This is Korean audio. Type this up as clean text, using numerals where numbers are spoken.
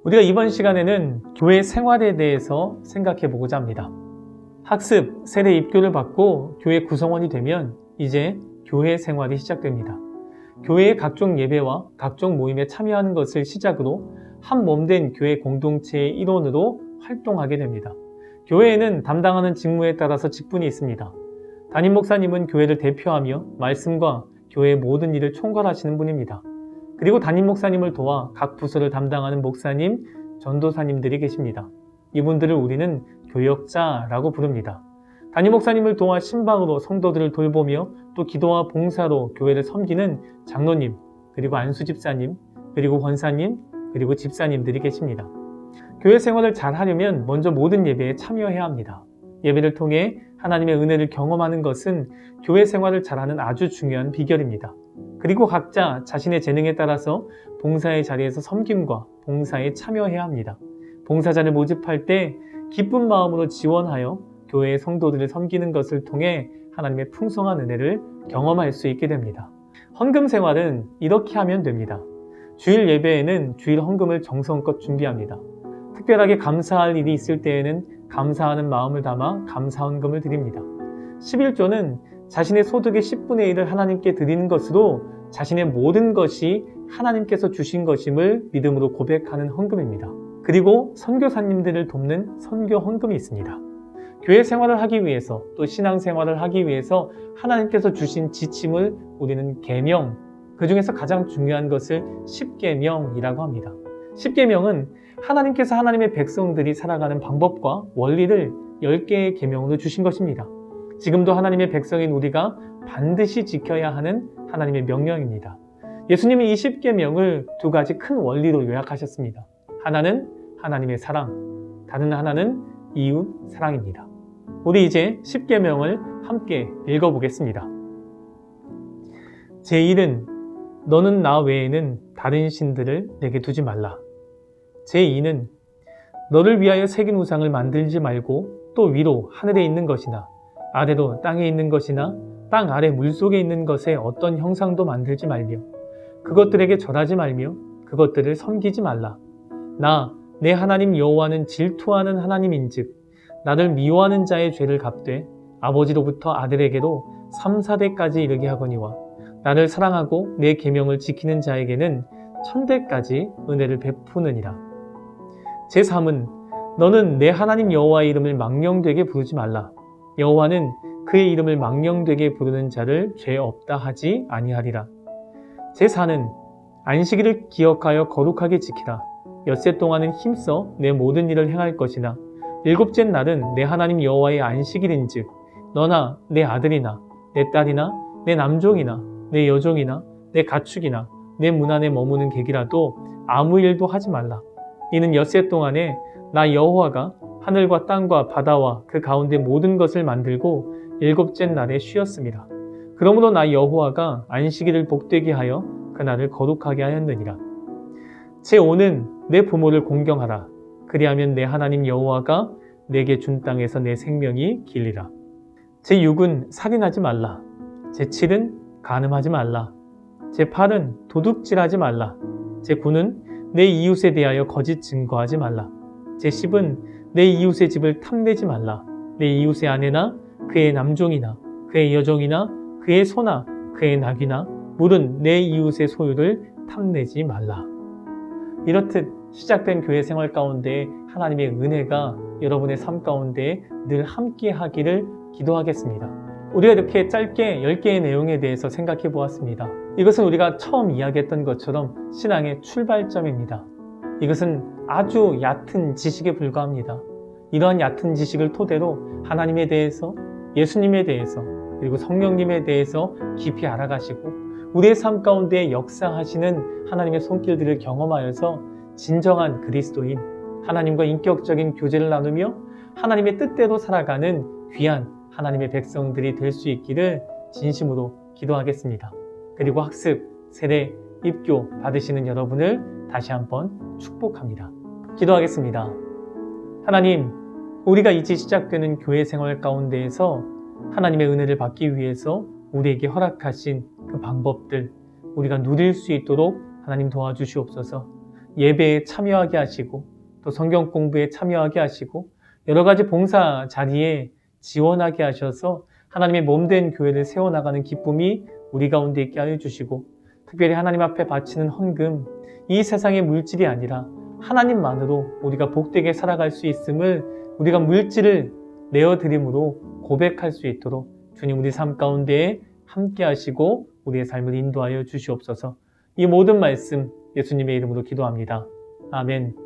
우리가 이번 시간에는 교회 생활에 대해서 생각해 보고자 합니다. 학습, 세례 입교를 받고 교회 구성원이 되면 이제 교회 생활이 시작됩니다. 교회의 각종 예배와 각종 모임에 참여하는 것을 시작으로 한 몸된 교회 공동체의 일원으로 활동하게 됩니다. 교회에는 담당하는 직무에 따라서 직분이 있습니다. 담임 목사님은 교회를 대표하며 말씀과 교회의 모든 일을 총괄하시는 분입니다. 그리고 담임 목사님을 도와 각 부서를 담당하는 목사님, 전도사님들이 계십니다. 이분들을 우리는 교역자라고 부릅니다. 담임 목사님을 도와 신방으로 성도들을 돌보며 또 기도와 봉사로 교회를 섬기는 장로님, 그리고 안수집사님, 그리고 권사님, 그리고 집사님들이 계십니다. 교회 생활을 잘 하려면 먼저 모든 예배에 참여해야 합니다. 예배를 통해 하나님의 은혜를 경험하는 것은 교회 생활을 잘하는 아주 중요한 비결입니다. 그리고 각자 자신의 재능에 따라서 봉사의 자리에서 섬김과 봉사에 참여해야 합니다. 봉사자를 모집할 때 기쁜 마음으로 지원하여 교회의 성도들을 섬기는 것을 통해 하나님의 풍성한 은혜를 경험할 수 있게 됩니다. 헌금 생활은 이렇게 하면 됩니다. 주일 예배에는 주일 헌금을 정성껏 준비합니다. 특별하게 감사할 일이 있을 때에는 감사하는 마음을 담아 감사 헌금을 드립니다. 11조는 자신의 소득의 10분의 1을 하나님께 드리는 것으로 자신의 모든 것이 하나님께서 주신 것임을 믿음으로 고백하는 헌금입니다. 그리고 선교사님들을 돕는 선교 헌금이 있습니다. 교회 생활을 하기 위해서 또 신앙 생활을 하기 위해서 하나님께서 주신 지침을 우리는 계명, 그 중에서 가장 중요한 것을 십계명이라고 합니다. 십계명은 하나님께서 하나님의 백성들이 살아가는 방법과 원리를 10개의 계명으로 주신 것입니다. 지금도 하나님의 백성인 우리가 반드시 지켜야 하는 하나님의 명령입니다. 예수님이 이 십계명을 두 가지 큰 원리로 요약하셨습니다. 하나는 하나님의 사랑, 다른 하나는 이웃 사랑입니다. 우리 이제 십계명을 함께 읽어보겠습니다. 제1은 너는 나 외에는 다른 신들을 내게 두지 말라. 제2는 너를 위하여 새긴 우상을 만들지 말고 또 위로 하늘에 있는 것이나 아래로 땅에 있는 것이나 땅 아래 물속에 있는 것에 어떤 형상도 만들지 말며 그것들에게 절하지 말며 그것들을 섬기지 말라. 나 내 하나님 여호와는 질투하는 하나님인즉 나를 미워하는 자의 죄를 갚되 아버지로부터 아들에게로 3, 4대까지 이르게 하거니와 나를 사랑하고 내 계명을 지키는 자에게는 1000대까지 은혜를 베푸느니라. 제3은 너는 내 하나님 여호와의 이름을 망령되게 부르지 말라. 여호와는 그의 이름을 망령되게 부르는 자를 죄 없다 하지 아니하리라. 제4는 안식일을 기억하여 거룩하게 지키라. 엿새 동안은 힘써 내 모든 일을 행할 것이나 일곱째 날은 내 하나님 여호와의 안식일인즉 너나 내 아들이나 내 딸이나 내 남종이나 내 여종이나 내 가축이나 내 문 안에 머무는 객이라도 아무 일도 하지 말라. 이는 엿새 동안에 나 여호와가 하늘과 땅과 바다와 그 가운데 모든 것을 만들고 일곱째 날에 쉬었습니다. 그러므로 나 여호와가 안식일을 복되게 하여 그날을 거룩하게 하였느니라. 제5는 내 부모를 공경하라. 그리하면 내 하나님 여호와가 내게 준 땅에서 내 생명이 길리라. 제6은 살인하지 말라. 제7은 간음하지 말라. 제8은 도둑질하지 말라. 제9는 내 이웃에 대하여 거짓 증거하지 말라. 제10은 내 이웃의 집을 탐내지 말라. 내 이웃의 아내나 그의 남종이나 그의 여종이나 그의 소나 그의 낙이나 물은 내 이웃의 소유를 탐내지 말라. 이렇듯 시작된 교회 생활 가운데 하나님의 은혜가 여러분의 삶 가운데 늘 함께 하기를 기도하겠습니다. 우리가 이렇게 짧게 10개의 내용에 대해서 생각해 보았습니다. 이것은 우리가 처음 이야기했던 것처럼 신앙의 출발점입니다. 이것은 아주 얕은 지식에 불과합니다. 이러한 얕은 지식을 토대로 하나님에 대해서, 예수님에 대해서, 그리고 성령님에 대해서 깊이 알아가시고 우리의 삶 가운데 역사하시는 하나님의 손길들을 경험하여서 진정한 그리스도인, 하나님과 인격적인 교제를 나누며 하나님의 뜻대로 살아가는 귀한 하나님의 백성들이 될 수 있기를 진심으로 기도하겠습니다. 그리고 학습, 세례, 입교 받으시는 여러분을 다시 한번 축복합니다. 기도하겠습니다. 하나님, 우리가 이제 시작되는 교회 생활 가운데에서 하나님의 은혜를 받기 위해서 우리에게 허락하신 그 방법들 우리가 누릴 수 있도록 하나님 도와주시옵소서. 예배에 참여하게 하시고 또 성경 공부에 참여하게 하시고 여러 가지 봉사 자리에 지원하게 하셔서 하나님의 몸된 교회를 세워나가는 기쁨이 우리 가운데 있게 하여 주시고 특별히 하나님 앞에 바치는 헌금, 이 세상의 물질이 아니라 하나님만으로 우리가 복되게 살아갈 수 있음을 우리가 물질을 내어드림으로 고백할 수 있도록 주님 우리 삶 가운데에 함께 하시고 우리의 삶을 인도하여 주시옵소서. 이 모든 말씀 예수님의 이름으로 기도합니다. 아멘.